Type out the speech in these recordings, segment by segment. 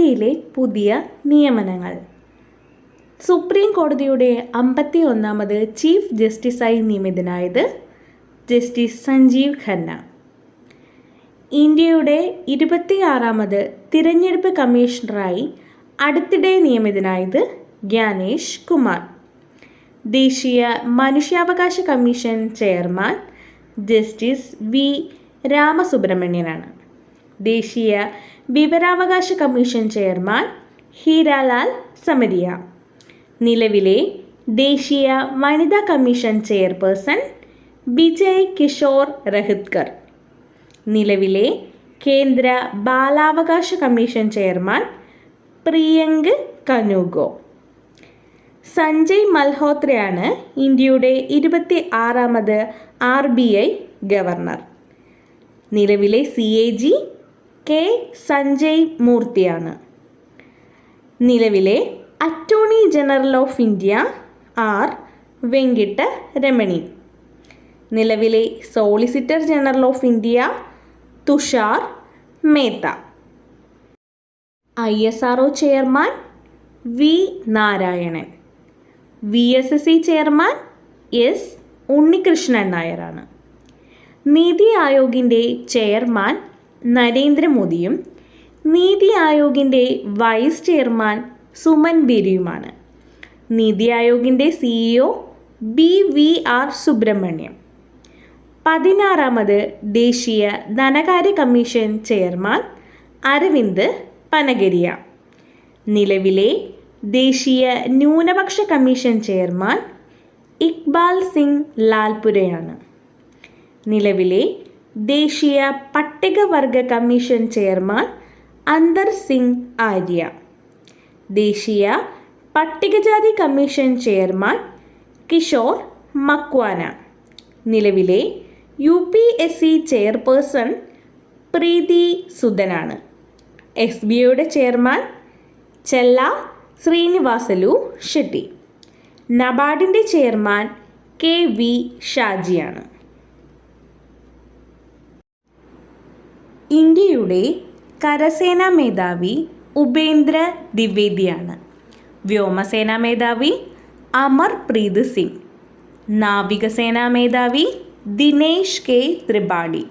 ഇന്ത്യയിലെ പുതിയ നിയമനങ്ങൾ. സുപ്രീം കോടതിയുടെ 51ാമത് ചീഫ് ജസ്റ്റിസായി നിയമിതനായത് ജസ്റ്റിസ് സഞ്ജീവ് ഖന്ന. ഇന്ത്യയുടെ 26ാമത് തിരഞ്ഞെടുപ്പ് കമ്മീഷണറായി അടുത്തിടെ നിയമിതനായത് ജ്ഞാനേഷ് കുമാർ. ദേശീയ മനുഷ്യാവകാശ കമ്മീഷൻ ചെയർമാൻ ജസ്റ്റിസ് വി രാമസുബ്രഹ്മണ്യനാണ്. ദേശീയ വിവരാവകാശ കമ്മീഷൻ ചെയർമാൻ ഹീരാലാൽ സമരിയ. നിലവിലെ ദേശീയ വനിതാ കമ്മീഷൻ ചെയർപേഴ്സൺ വിജയ് കിഷോർ റഹിത്കർ. നിലവിലെ കേന്ദ്ര ബാലാവകാശ കമ്മീഷൻ ചെയർമാൻ പ്രിയങ്ക് കനൂഗോ. സഞ്ജയ് മൽഹോത്രയാണ് ഇന്ത്യയുടെ 26ാമത് RBI ഗവർണർ. നിലവിലെ CAG കെ സഞ്ജയ് മൂർത്തിയാണ്. നിലവിലെ attorney general of India R Venkataramani. നിലവിലെ solicitor general of India Tushar Mehta. ISRO chairman V Narayanan. VSSC chairman S Unnikrishnan നായരാണ്. നീതി ആയോഗിൻ്റെ ചെയർമാൻ നരേന്ദ്രമോദിയും നീതി ആയോഗിൻ്റെ വൈസ് ചെയർമാൻ സുമൻ ബെരിയുമാണ്. നീതി ആയോഗിൻ്റെ CEO BVR സുബ്രഹ്മണ്യം. 16ാമത് ദേശീയ ധനകാര്യ കമ്മീഷൻ ചെയർമാൻ അരവിന്ദ് പനഗരിയ. നിലവിലെ ദേശീയ ന്യൂനപക്ഷ കമ്മീഷൻ ചെയർമാൻ ഇക്ബാൽ സിംഗ് ലാൽപുരയാണ്. നിലവിലെ ദേശീയ പട്ടികവർഗ കമ്മീഷൻ ചെയർമാൻ അന്തർ സിംഗ് ആര്യ. ദേശീയ പട്ടികജാതി കമ്മീഷൻ ചെയർമാൻ കിഷോർ മക്വാന. നിലവിലെ UPSC ചെയർപേഴ്സൺ പ്രീതി സുധനാണ്. SBIയുടെ ചെയർമാൻ ചെല്ല ശ്രീനിവാസലു ഷെട്ടി. നബാർഡിൻ്റെ ചെയർമാൻ KV ഷാജിയാണ്. ഇന്ത്യയുടെ കരസേനാ മേധാവി ഉപേന്ദ്ര ദ്വിവേദിയാണ്. വ്യോമസേനാ മേധാവി അമർപ്രീത് സിംഗ്. നാവികസേനാ മേധാവി Dinesh K Tripathi.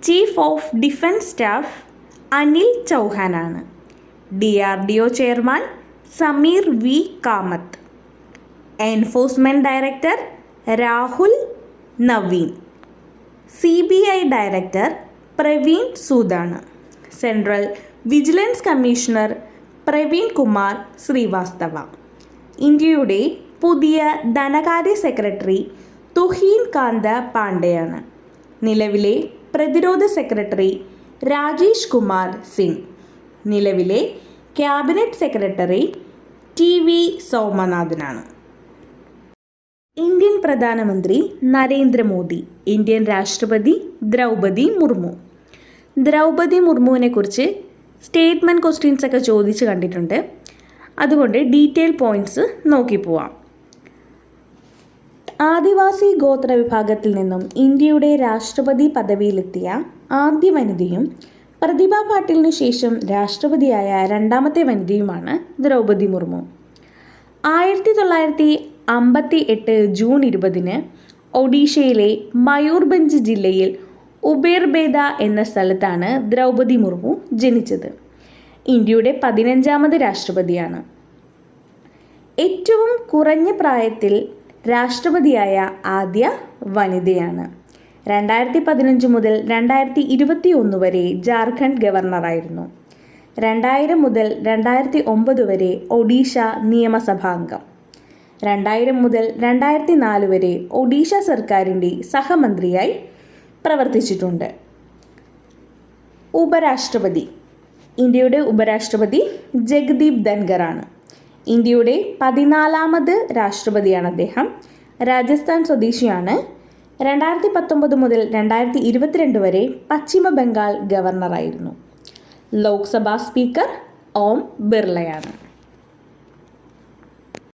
Chief of defence staff Anil ചൗഹാനാണ്. DRDO chairman Sameer V Kamat. Enforcement director Rahul Naveen. CBI director Praveen സൂദാണ്. Central vigilance commissioner Praveen Kumar Srivastava. ഇന്ത്യയുടെ പുതിയ ധനകാര്യ സെക്രട്ടറി തുഹീൻ കാന്ത പാണ്ഡെയാണ്. നിലവിലെ പ്രതിരോധ സെക്രട്ടറി രാജേഷ് കുമാർ സിംഗ്. നിലവിലെ ക്യാബിനറ്റ് സെക്രട്ടറി TV സോമനാഥനാണ്. ഇന്ത്യൻ പ്രധാനമന്ത്രി നരേന്ദ്രമോദി. ഇന്ത്യൻ രാഷ്ട്രപതി ദ്രൗപദി മുർമു. ദ്രൗപദി മുർമുവിനെ കുറിച്ച് സ്റ്റേറ്റ്മെൻറ്റ് ക്വസ്റ്റ്യൻസ് ഒക്കെ ചോദിച്ച് കണ്ടിട്ടുണ്ട്. അതുകൊണ്ട് ഡീറ്റെയിൽ പോയിൻറ്റ്സ് നോക്കി പോവാം. ആദിവാസി ഗോത്ര വിഭാഗത്തിൽ നിന്നും ഇന്ത്യയുടെ രാഷ്ട്രപതി പദവിയിലെത്തിയ ആദ്യ വനിതയും പ്രതിഭ പാട്ടീലിനു ശേഷം രാഷ്ട്രപതിയായ രണ്ടാമത്തെ വനിതയുമാണ് ദ്രൗപദി മുർമു. 1958 ജൂൺ 20 ഒഡീഷയിലെ മയൂർഭഞ്ച് ജില്ലയിൽ ഉബേർബേദ എന്ന സ്ഥലത്താണ് ദ്രൗപദി മുർമു ജനിച്ചത്. ഇന്ത്യയുടെ 15ാമത് രാഷ്ട്രപതിയാണ്. ഏറ്റവും കുറഞ്ഞ പ്രായത്തിൽ രാഷ്ട്രപതിയായ ആദ്യ വനിതയാണ്. 2015 മുതൽ 2021 വരെ ജാർഖണ്ഡ് ഗവർണറായിരുന്നു. 2000 മുതൽ 2009 വരെ ഒഡീഷ നിയമസഭാംഗം. 2000 മുതൽ 2004 വരെ ഒഡീഷ സർക്കാരിൻ്റെ സഹമന്ത്രിയായി പ്രവർത്തിച്ചിട്ടുണ്ട്. ഉപരാഷ്ട്രപതി. ഇന്ത്യയുടെ ഉപരാഷ്ട്രപതി ജഗ്ദീപ് ധൻഖറാണ്. ഇന്ത്യയുടെ 14ാമത് രാഷ്ട്രപതിയാണ് അദ്ദേഹം. രാജസ്ഥാൻ സ്വദേശിയാണ്. 2019 മുതൽ 2022 വരെ പശ്ചിമ ബംഗാൾ ഗവർണറായിരുന്നു. ലോക്സഭാ സ്പീക്കർ ഓം ബിർളയാണ്.